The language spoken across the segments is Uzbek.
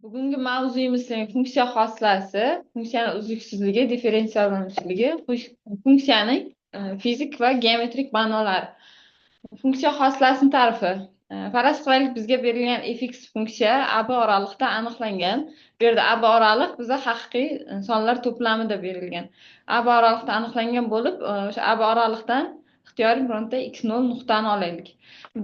Bugungi mavzuyimiz funksiya xoslasi, funksiyani uzluksizligi, differensiallanuvchiligi, funksiyaning fizik va geometrik ma'nolari. Funksiya xoslasini ta'rifi. Faraz qilaylik, bizga berilgan fx funksiya AB oraliqda aniqlangan. Bu yerda AB oraliq bizga haqiqiy sonlar to'plamida berilgan. AB oraliqda aniqlangan bo'lib, o'sha AB oraliqdan ixtiyoriy bironta x0 nuqtani olaylik.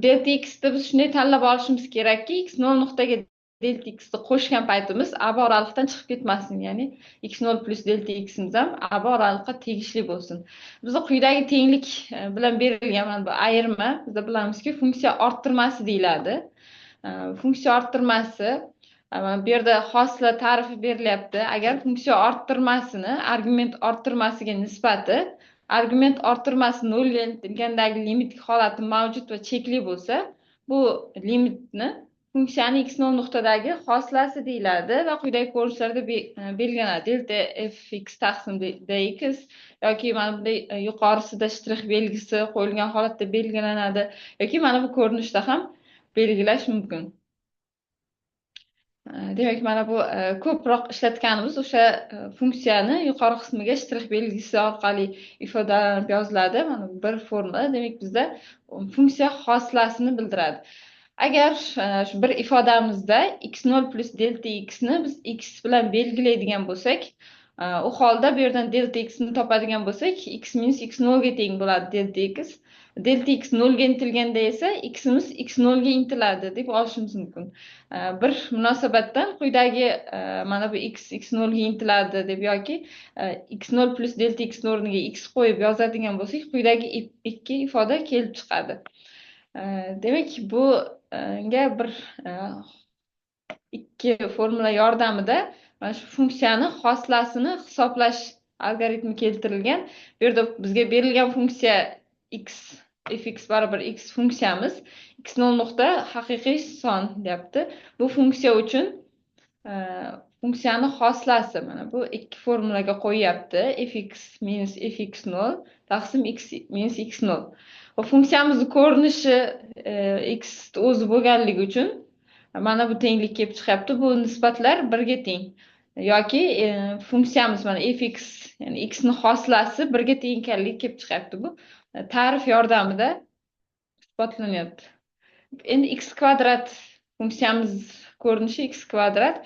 Delta x'da biz shunday tanlab olishimiz kerakki, x0 nuqtaga delta x'ni qo'shgan paytimiz AB oraliqdan chiqib ketmasin, ya'ni x0 plus delta x'imiz ham AB oraliqqa tegishli bo'lsin. Bizda quyidagi tenglik bilan berilgan mana bu ayirma, biz bilamizki funksiya orttirmasi deyiladi. Funksiya orttirmasi bu yerda xosla ta'rifi berilyapti. Agar funksiya orttirmasini argument orttirmasiga nisbati argument orttirmasi 0 ga intilgandagi limit holati mavjud va chekli bo'lsa, bu limitni funksiyani x0 nuqtadagi xoslasi deyiladi va quyidagi ko'rinishlarda belgilanadi. Delta fx taqsim dx yoki mana bunday yuqorisida shtrix belgisi qo'yilgan holatda belgilanadi yoki mana bu ko'rinishda ham belgilash mumkin. Demak, mana bu ko'proq ishlatganimiz o'sha funksiyani yuqori qismiga shtrix belgisi orqali ifodalanib yoziladi. Mana bu bir formula. Demak, bizda funksiya xoslasini bildiradi. Agar shu bir ifodamizda x0 plus delta xni biz x bilan belgilaydigan bo'lsak, u holda bu yerdan delta xni topadigan bo'lsak, x minus x0 ga teng bo'ladi delta x. Delta x 0 ga intilganda esa ximiz x0 ga intiladi deb olishimiz mumkin. Bir munosabatdan quyidagi mana bu x0 ga intiladi deb yoki x0 plus delta x o'rniga x qo'yib yozadigan bo'lsak, quyidagi ikki ifoda kelib chiqadi. Demak, bu bir ikki formula yordamida mana shu funksiyani xoslasini hisoblash algoritmi keltirilgan. Bu yerda bizga berilgan funksiya x fx barobar x funksiyamiz x0 nuqta haqiqiy son deyapti. Bu funksiya uchun funksiyani xoslasi mana bu ikki formulaga qo'yyapti. Fx minus fx0 taqsim x minus x0. Funksiyamizni ko'rinishi x o'zi bo'lganligi uchun mana bu tenglik kelib chiqyapti. Bu nisbatlar 1 ga teng. Yoki funksiyamiz mana fx, ya'ni x ni xoslasi 1 ga teng ekanligi kelib chiqyapti. Bu ta'rif yordamida isbotlanyapti. Endi x kvadrat funksiyamiz ko'rinishi x kvadrat.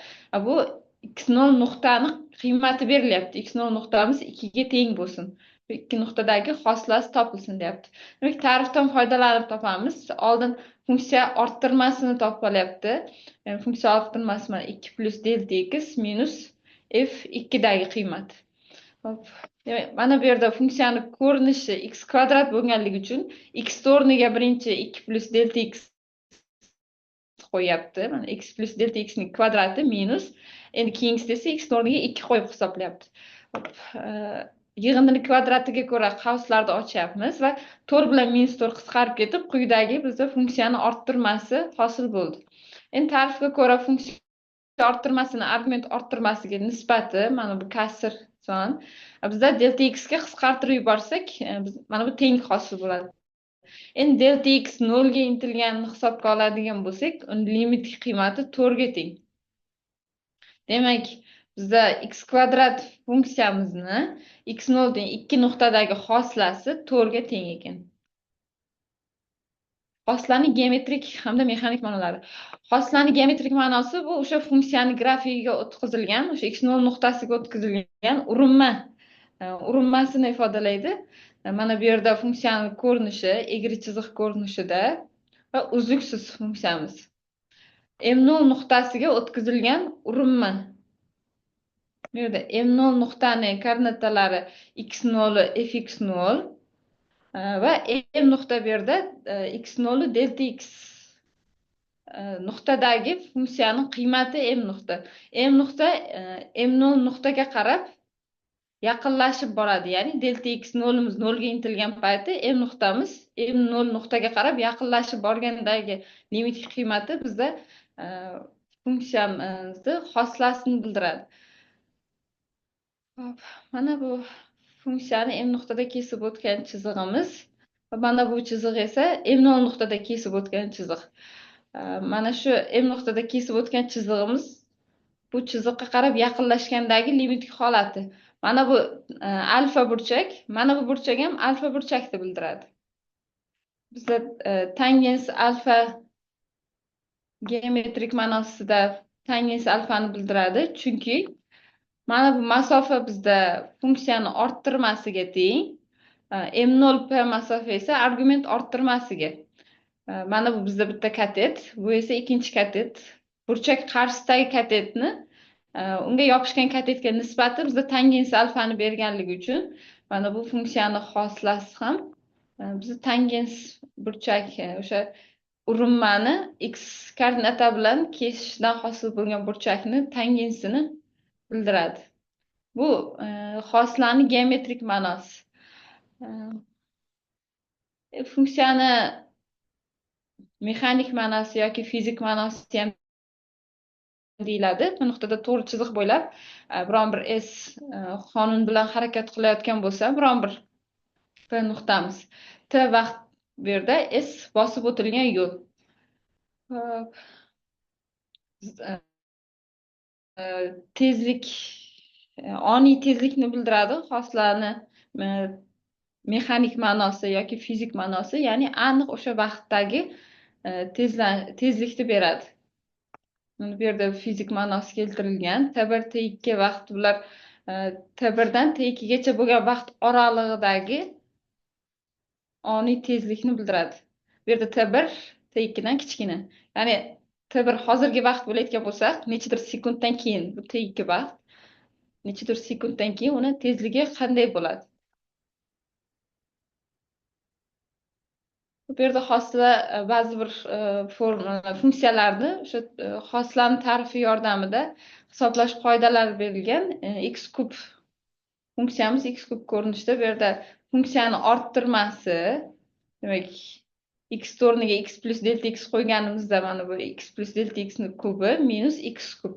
Bu x0 nuqtani qiymati berilyapti. x0 nuqtamiz 2 ga teng bo'lsin. Bu ikki nuqtadagi xoslasi topilsin deyapti. Demak, ta'rifdan foydalanib topamiz. Oldin funksiya orttirmasini topib olyapti. Yani funksiya orttirmasi mana 2 plus delta x minus f 2 dagi qiymat. Demak, mana bu yerda funksiyani ko'rinishi x kvadrat bo'lganligi uchun x o'rniga birinchi 2 plus delta x qo'yapti. Mana x plus delta x ning kvadrati minus, endi keyingisi esa x o'rniga 2 qo'yib hisoblayapti. Yig'indini kvadratiga ko'ra qavslarni ochyapmiz va 4 bilan minus 4 qisqarib ketib, quyidagi bizda funksiyani orttirmasi hosil bo'ldi. Endi ta'rifga ko'ra funksiya orttirmasini argument orttirmasiga nisbati mana bu kasr son. Bizda delta x ga qisqartirib yuborsak, mana bu teng hosil bo'ladi. Endi delta x 0 ga intilganini hisobga oladigan bo'lsak, uni limit qiymati 4 ga teng. Demak, bizda x kvadrat funksiyamizni x0 dan 2 nuqtadagi xoslasi 4 ga teng ekan. Xoslarning geometrik hamda mexanik ma'nolari. Xoslarning geometrik ma'nosi bu o'sha funksiyani grafikiga o'tkazilgan, o'sha x0 nuqtasiga o'tkazilgan urinmasini ifodalaydi. Mana bu yerda funksiyani ko'rinishi egri chiziq ko'rinishida va uzluksiz funksiyamiz. M0 nuqtasiga o'tkazilgan urinma. Bu yerda M0 nuqtani koordinatalari x0 fx0 va M nuqta bu yerda x0 delta x nuqtadagi funksiyaning qiymati M nuqta. M nuqta M0 nuqtaga qarab yaqinlashib boradi. Ya'ni delta x 0'imiz 0 ga intilgan payti M nuqtamiz M0 nuqtaga qarab yaqinlashib borgandagi limit qiymati bizda funksiyamizni xoslasini bildiradi. Mana bu funksiyani M nuqtada kesib o'tgan chizig'imiz va mana bu chiziq esa M0 nuqtada kesib o'tgan chiziq. Mana shu M nuqtada kesib o'tgan chizig'imiz bu chiziqqa qarab yaqinlashgandagi limitik holati. Mana bu alfa burchak, mana bu burchak ham alfa burchakni bildiradi. Bizda tangens alfa geometrik ma'nosida tangens alfani bildiradi, chunki mana bu masofa bizda funksiyani orttirmasiga teng. M0P masofa esa argument orttirmasiga. Mana bu bizda bitta katet, bu esa ikkinchi katet. Burchak qarshisidagi katetni unga yopishgan katetga nisbati bizda tangens alfani berganligi uchun mana bu funksiyani xoslasi ham bizda tangens burchak o'sha urinmani x koordinata bilan kesishdan hosil bo'lgan burchakni tangensini bildiradi. Bu xoslani geometrik ma'nosi. Funksiyani mexanik ma'nosi yoki fizik ma'nosi ham deyiladi. Bu nuqtada to'g'ri chiziq bo'ylab biron bir s qonun bilan harakat qilayotgan bo'lsa, biron bir P nuqtamiz t vaqt bu yerda s bosib o'tilgan yo'l. Tezlik oniy tezlikni bildiradi. Xoslani mexanik ma'nosi yoki fizik ma'nosi, ya'ni aniq o'sha vaqtdagi tezlikni beradi. Bu yerda fizik ma'nosi keltirilgan. T1 T2 vaqt bular T1 dan T2 gacha bo'lgan vaqt oralig'idagi oniy tezlikni bildiradi. Bu yerda T1 T2 dan kichkina. Ya'ni T1 hozirgi vaqt bo'layotgan bo'lsa, nechadir sekunddan keyin bu T2 vaqt, nechadir sekunddan keyin uni tezligi qanday bo'ladi? Bu yerda xosla ba'zi bir funksiyalarni o'sha xoslani tarifi yordamida hisoblash qoidalari berilgan. X kub funksiyamiz x kub ko'rinishda. Bu yerda funksiyani orttirmasi, demak x o'rniga x plus delta x qo'yganimizda mana bu x plus delta x ni kubi minus x kub.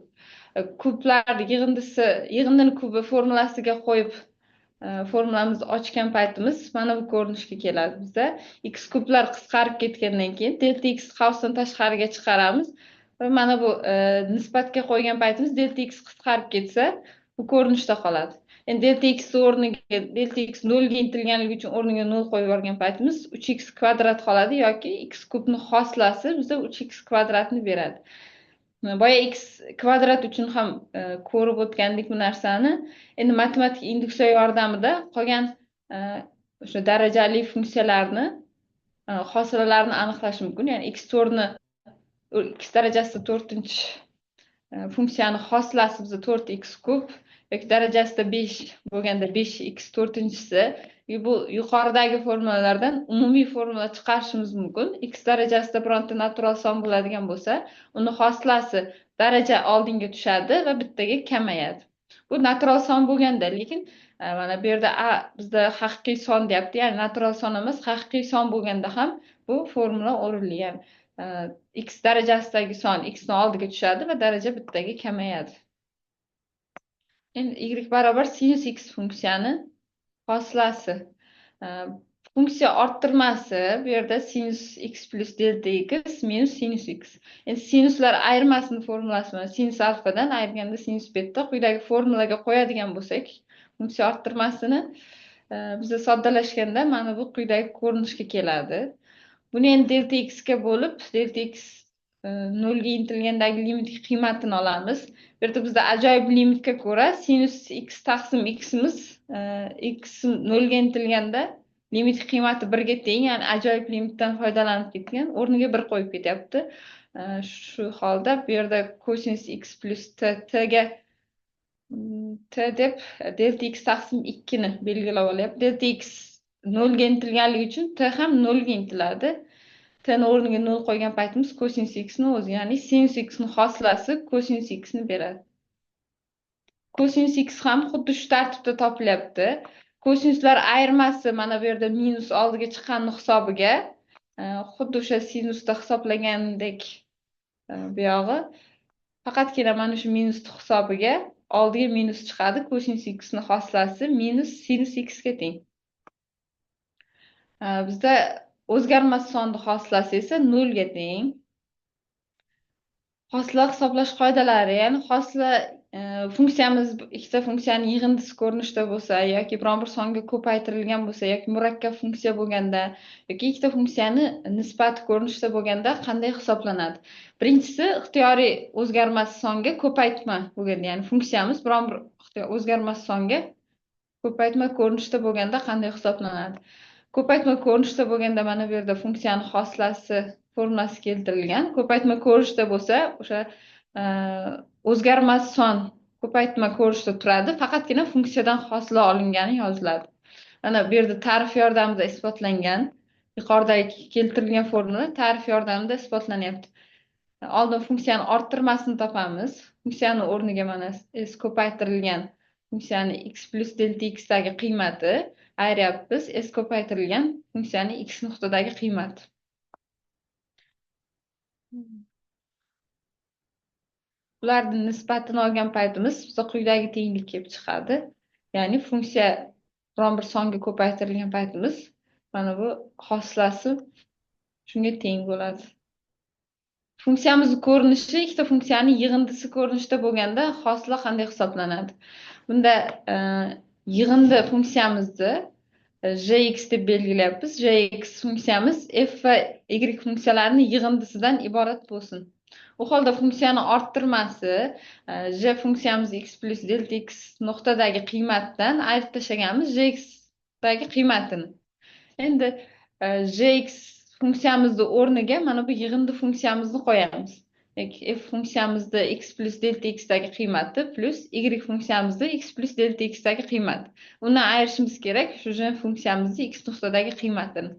Kublar yig'indini kubi formulasiga qo'yib formulamizni ochgan paytimiz mana bu ko'rinishga keladi. Bizda x kublar qisqarib ketgandan keyin delta x qavsdan tashqariga chiqaramiz va mana bu nisbatga qo'ygan paytimiz delta x qisqarib ketsa bu ko'rinishda qoladi. Endi delta x o'rniga delta x 0 ga intilganligi uchun o'rniga 0 qo'yib yuborgan paytimiz 3x kvadrat qoladi yoki x kubni xoslasi bizda 3x kvadratni beradi. Boya x kvadrat uchun ham ko'rib o'tgandik bu narsani. Endi matematik induksiya yordamida qolgan o'sha darajali funksiyalarni hosilalarini aniqlash mumkin. Ya'ni x darajasida 4-funksiyani hosilasi bizda 4x kub yoki darajasida 5 bo'lganda 5x 4-si. Bu yuqoridagi formulalardan umumiy formula chiqarishimiz mumkin. X darajasida bironta natural son bo'ladigan bo'lsa, uni hosilasi daraja oldinga tushadi va bittaga kamayadi. Bu natural son bo'lganda, lekin mana bu yerda bizda haqiqiy son deyapti. Ya'ni natural son emas, haqiqiy son bo'lganda ham bu formula o'rinli. Ya'ni x darajasidagi son x ni oldiga tushadi va daraja bittaga kamayadi. Endi y barobar sinus x funksiyani hosilasi. Funksiya orttirmasi bu yerda sinus x plus delta x minus sinus x. Endi sinuslar ayirmasini formulasi mana sinus alfadan ayirganda sinus beta. Quyidagi formulaga qo'yadigan bo'lsak, funksiya orttirmasini biza soddalashganda mana bu quyidagi ko'rinishga keladi. Buni endi delta x ga bo'lib, delta x 0 ga intilgandagi limit qiymatini olamiz. Bu yerda bizda ajoyib limitga ko'ra sinus x taqsim ximiz x 0 ga intilganda limit qiymati 1 ga teng, ya'ni ajoyib limitdan foydalanib ketgan, o'rniga 1 qo'yib ketyapti. Shu holda bu yerda cosinus x plus t ga t deb delta x taqsim 2 ni belgilab olyapti. Delta x 0 ga intilganligi uchun t ham 0 ga intiladi. T'ni o'rniga 0 qo'ygan paytimiz cosinus x ni o'zi, ya'ni sinus x ni hosilasi cosinus x ni beradi. Cosinus x ham xuddi shu tartibda topilyapti. Kosinuslar ayirmasi mana bu yerda minus oldiga chiqqan hisobiga xuddi o'sha sinusda hisoblagandek bu yog'i faqatgina mana shu minus hisobiga oldiga minus chiqadi. Cosinus x ni hosilasi minus sinus x ga teng. Bizda o'zgarmas sonni hosilasi esa 0 ga teng. Hosila hisoblash qoidalari, ya'ni hosila funksiyamiz ikkita funksiyani yig'indisi ko'rinishida bo'lsa yoki biron bir songa ko'paytirilgan bo'lsa yoki murakkab funksiya bo'lganda yoki ikkita funksiyani nisbati ko'rinishida bo'lganda qanday hisoblanadi? Birinchisi ixtiyoriy o'zgarmas songa ko'paytma bo'lganda, ya'ni funksiyamiz biron bir o'zgarmas songa ko'paytma ko'rinishida bo'lganda qanday hisoblanadi? Ko'paytma ko'rinishida bo'lganda mana bu yerda funksiyani hosilasi formulasi keltirilgan. Ko'paytma ko'rinishida bo'lsa, o'sha o'zgarmas son ko'paytma ko'rinishida turadi, faqatgina funksiyadan hosila olingani yoziladi. Mana bu yerda ta'rif yordamida isbotlangan, yuqoridagi keltirilgan formula ta'rif yordamida isbotlanyapti. Oldin funksiyani orttirmasini topamiz. Funksiyani o'rniga mana s ko'paytirilgan funksiyani x plus delta x dagi qiymati ayryapmiz. S ko'paytirilgan funksiyani x nuqtadagi qiymati. Ularni nisbatini olgan paytimiz bizga quyidagi tenglik kelib chiqadi. Ya'ni funksiya biron bir songa ko'paytirilgan paytimiz mana bu hosilasi shunga teng bo'ladi. Funksiyamiz ko'rinishi ikkita funksiyani yig'indisi ko'rinishida bo'lganda hosila qanday hisoblanadi? Bunda yig'indi funksiyamizni jx deb belgilayapmiz. Jx funksiyamiz f va y funksiyalarining yig'indisidan iborat bo'lsin. U holda funksiyani orttirmasi j funksiyamiz x plus delta x nuqtadagi qiymatdan ayirib tashlaganmiz jx dagi qiymatini. Endi jx funksiyamizni o'rniga mana bu yig'indi funksiyamizni qo'yamiz. F funksiyamizni x plus delta x dagi qiymati plus y funksiyamizni x plus delta x dagi qiymati. Undan ayirishimiz kerak shu j funksiyamizni x nuqtadagi qiymatini.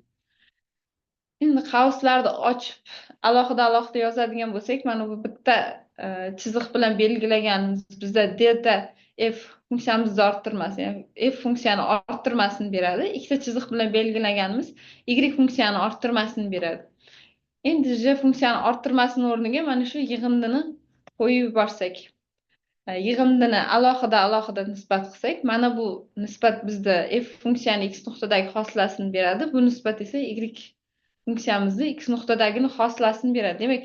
Endi qavslarni ochib alohida yozadigan bo'lsak, mana bu bitta chiziq bilan belgilaganimiz bizda delta f funksiyamizni orttirmasi, ya'ni f funksiyani orttirmasini beradi. Ikkita chiziq bilan belgilaganimiz y funksiyani orttirmasini beradi. Endi j funksiyani orttirmasini o'rniga mana shu yig'indini qo'yib yuborsak, yig'indini alohida nisbat qilsak, mana bu nisbat bizda f funksiyani x nuqtadagi hosilasini beradi. Bu nisbat esa y funksiyamizni x nuqtadagini hosilasini beradi. Demak,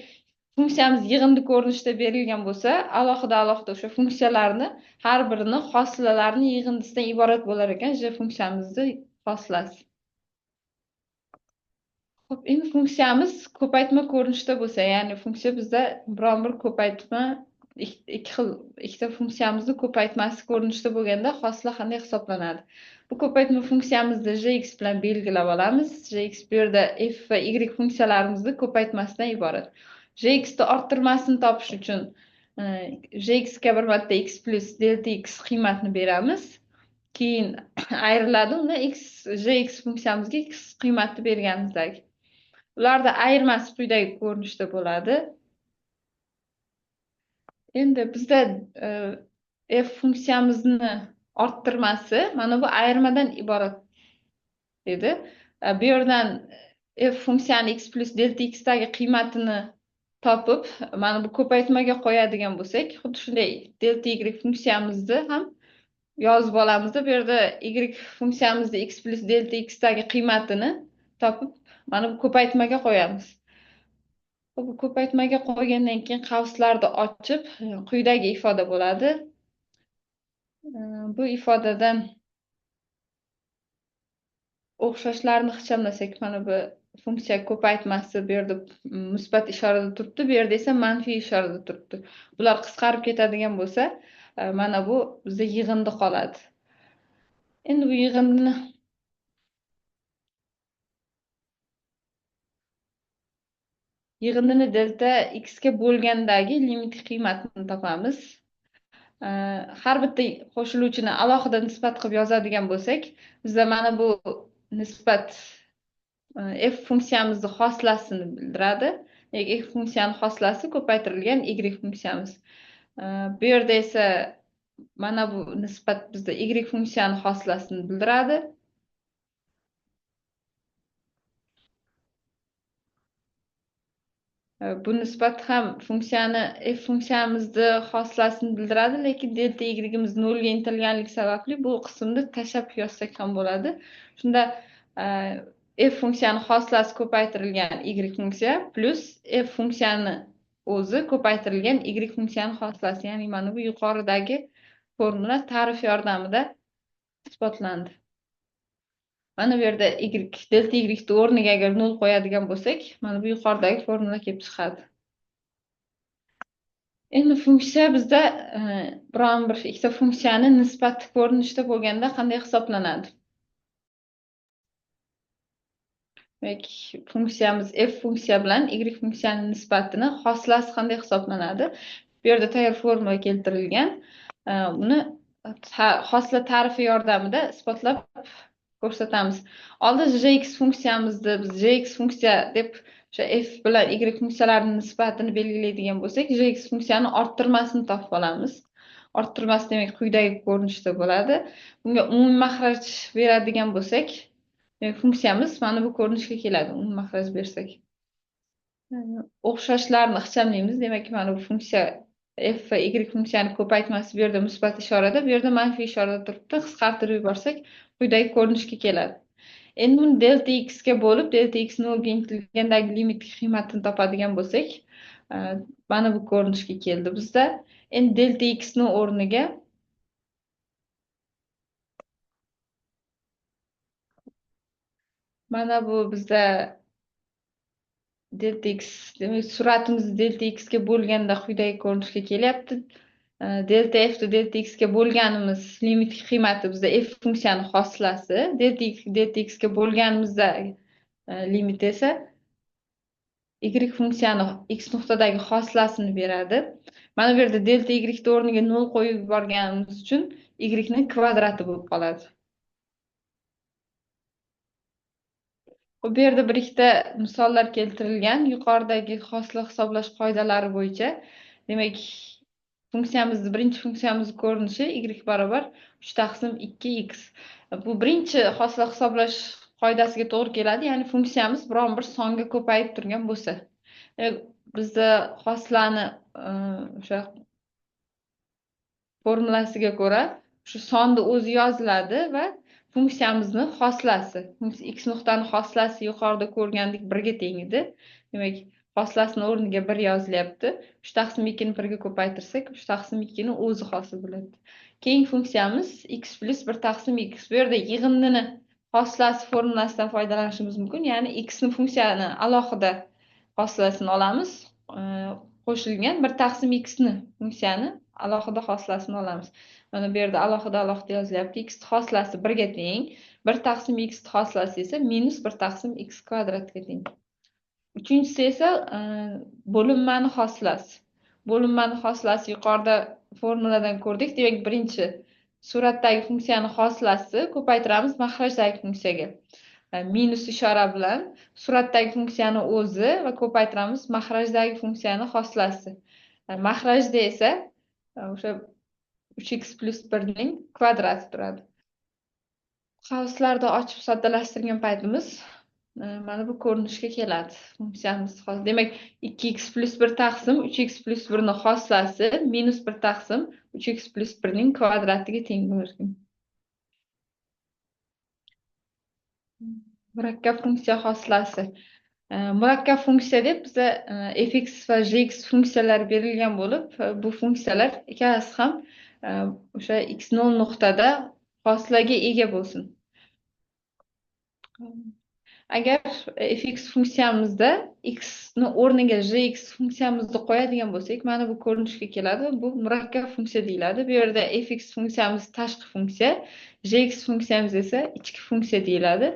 funksiyamiz yig'indi ko'rinishida berilgan bo'lsa, alohida o'sha funksiyalarni har birini hosilalarni yig'indisidan iborat bo'lar ekan j funksiyamizni hosilasi. Xo'p, endi funksiyamiz ko'paytma ko'rinishida bo'lsa, ya'ni funksiya bizda biron bir ko'paytma ikkita funksiyamizni ko'paytmasi ko'rinishida bo'lganda hosila qanday hisoblanadi? Bu ko'paytma funksiyamizni jx bilan belgilab olamiz. Jx bu yerda f va y funksiyalarimizni ko'paytmasidan iborat. Jx ni orttirmasini topish uchun jx ga bir marta x plus delta x qiymatini beramiz. Keyin ayriladi, unda jx funksiyamizga x qiymatini berganimizdek. Ularda ayirmasi quyidagi ko'rinishda bo'ladi. Endi bizda f funksiyamizni orttirmasi mana bu ayirmadan iborat edi. Bu yerdan f funksiyani x plus delta x dagi qiymatini topib, mana bu ko'paytmaga qo'yadigan bo'lsak, xuddi shunday delta y funksiyamizni ham yozib olamiz. Bu yerda y funksiyamizni x plus delta x dagi qiymatini topib, mana bu ko'paytmaga qo'yamiz. Bu ko'paytmaga qo'ygandan keyin qavslarni ochib, quyidagi ifoda bo'ladi. Bu ifodadan o'xshashlarni hisoblasak, mana bu funksiya ko'paytmasi bu yerda musbat ishorada turibdi, bu yerda esa manfiy ishorada turibdi. Bular qisqarib ketadigan bo'lsa, mana bu bizda yig'indi qoladi. Endi bu yig'indini delta x ga bo'lgandagi limit qiymatini topamiz. Har bitta qo'shiluvchini alohida nisbat qilib yozadigan bo'lsak, bizda mana bu nisbat f funksiyamizni hosilasini bildiradi. F funksiyani hosilasi ko'paytirilgan y funksiyamiz. Bu yerda esa mana bu nisbat bizda y funksiyani hosilasini bildiradi. Bu nisbat ham funksiyani f funksiyamizni hosilasini bildiradi, lekin delta y'imiz 0 ga intilganligi sababli bu qismni tashlab yozsak ham bo'ladi. Shunda f funksiyani hosilasi ko'paytirilgan y funksiya plus f funksiyani o'zi ko'paytirilgan y funksiyani hosilasi. Ya'ni mana bu yuqoridagi formula ta'rif yordamida isbotlandi. Mana bu yerda delta y o'rniga agar 0 qo'yadigan bo'lsak, mana bu yuqoridagi formula kelib chiqadi. Endi funksiya bizda biron bir ikkita funksiyani nisbati ko'rinishda bo'lganda qanday hisoblanadi? Demak, funksiyamiz f funksiya bilan y funksiyani nisbatini hosilasi qanday hisoblanadi? Bu yerda tayyor formula keltirilgan. Buni hosila ta'rifi yordamida isbotlab ko'rsatamiz. Oldin jx funksiyamizni biz jx funksiya deb o'sha f bilan y funksiyalarini nisbatini belgilaydigan bo'lsak, jx funksiyani orttirmasini topib olamiz. Orttirmasi demak quyidagi ko'rinishda bo'ladi. Bunga umumiy maxraj beradigan bo'lsak, funksiyamiz mana bu ko'rinishga keladi. Umumiy maxraj bersak. O'xshashlarni ixchamlaymiz. Demak, mana bu funksiya f va y funksiyani ko'paytmasi bu yerda musbat ishorada, bu yerda manfiy ishorada turibdi. Qisqartirib yuborsak, quyidagi ko'rinishga keladi. Endi buni delta x ga bo'lib, delta x 0 ga intilgandagi limit qiymatini topadigan bo'lsak, mana bu ko'rinishga keldi bizda. Endi delta x ni o'rniga mana bu bizda delta x, demak suratimiz delta x ga bo'lganda quyidagi ko'rinishga kelyapti. Delta f delta x ga bo'lganimiz limit qiymati bizda f funksiyani hosilasi, delta x ga bo'lganimizda limit esa y funksiyani x nuqtadagi hosilasini beradi. Mana bu yerda delta y o'rniga 0 qo'yib yuborganimiz uchun y ning kvadrati bo'lib qoladi. Bu yerda bir ikkita misollar keltirilgan yuqoridagi hosila hisoblash qoidalari bo'yicha. Demak, funksiyamizni birinchi funksiyamiz ko'rinishi y barobar 3 taqsim 2x. Bu birinchi hosila hisoblash qoidasiga to'g'ri keladi. Ya'ni funksiyamiz biron bir songa ko'payib turgan bo'lsa. Bizda hosilani o'sha formulasiga ko'ra shu sonni o'zi yoziladi va funksiyamizni hosilasi, x nuqtani hosilasi yuqorida ko'rgandek 1 ga teng edi. Demak, hosilasini o'rniga 1 yozilyapti. 3 taqsim 2 ni 1 ga ko'paytirsak, 3 taqsim 2 ni o'zi hosil bo'ladi. Keyingi funksiyamiz x plus 1 taqsim x. Bu yerda yig'indini hosilasi formulasidan foydalanishimiz mumkin. Ya'ni x ni funksiyani alohida hosilasini olamiz. Qo'shilgan 1 taqsim x ni funksiyani alohida hosilasini olamiz. Mana bu yerda alohida yozilyapti. X hosilasi 1 ga teng. 1 taqsim x hosilasi esa minus 1 taqsim x kvadratga teng. Uchinchisi esa bo'linmani hosilasi. Bo'linmani hosilasi yuqorida formuladan ko'rdik. Demak, birinchi suratdagi funksiyani hosilasi ko'paytiramiz maxrajdagi funksiyaga. Minus ishora bilan suratdagi funksiyani o'zi va ko'paytiramiz maxrajdagi funksiyani hosilasi. Maxrajda esa o'sha 3x plus 1 ning kvadrati turadi. Qavslarda ochib soddalashtirgan paytimiz mana bu ko'rinishga keladi funksiyamiz. Demak, 2x plus 1 taqsim 3x plus 1 ning hosilasi minus 1 taqsim 3x plus 1 ning kvadratiga teng bo'larkan. Murakkab funksiya hosilasi. Murakkab funksiya deb biza fx va gx funksiyalari berilgan bo'lib, bu funksiyalar ikkalasi ham o'sha x0 nuqtada hosilaga ega bo'lsin. Agar fx funksiyamizda x ni o'rniga gx funksiyamizni qo'yadigan bo'lsak, mana bu ko'rinishga keladi. Bu murakkab funksiya deyiladi. Bu yerda fx funksiyamiz tashqi funksiya, gx funksiyamiz esa ichki funksiya deyiladi.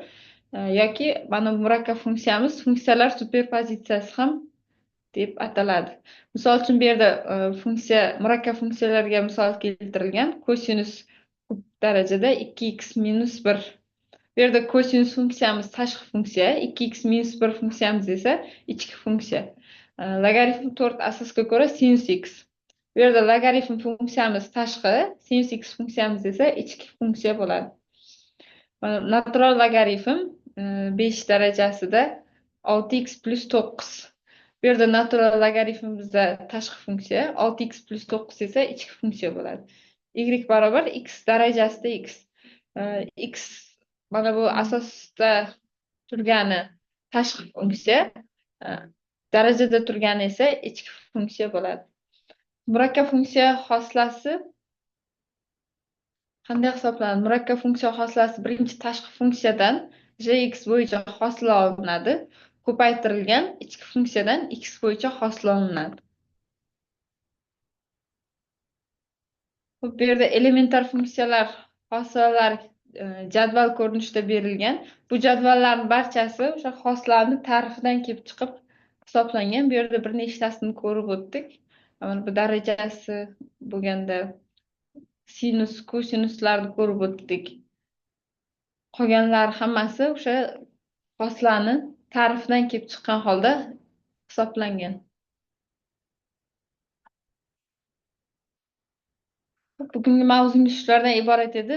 Yoki mana murakkab funksiyamiz funksiyalar superpozitsiyasi ham deb ataladi. Misol uchun bu yerda murakkab funksiyalarga misol keltirilgan. Kosinus kub darajada 2x minus 1. Bu yerda kosinus funksiyamiz tashqi funksiya, 2x minus 1 funksiyamiz esa ichki funksiya. Logaritm 4 asosga ko'ra sinus x. Bu yerda logaritm funksiyamiz tashqi, sinus x funksiyamiz esa ichki funksiya bo'ladi. Natural logaritm 5 darajasida 6x plus 9. Bu yerda natural logaritm bizda tashqi funksiya, 6x plus 9 esa ichki funksiya bo'ladi. Y barobar x darajasida x. X mana bu asosda turgani tashqi funksiya. darajada turgani esa ichki funksiya bo'ladi. Murakkab funksiya xoslasi qanday hisoblanadi? Murakkab funksiya xoslasi birinchi tashqi funksiyadan Jx bo'yicha hosil olinadi. Ko'paytirilgan ichki funksiyadan x bo'yicha hosil olinadi. Bu yerda elementar funksiyalar hosilalar jadval ko'rinishida berilgan. Bu jadvallarning barchasi o'sha hosilalarni tarifidan kelib chiqib hisoblangan. Bu yerda bir nechtasini ko'rib o'tdik. Mana bu darajasi bo'lganda sinus, kosinuslarni ko'rib o'tdik. Qolganlar hammasi o'sha hosilaning tarifidan kelib chiqqan holda hisoblangan. Bugungi mavzumiz shulardan iborat edi.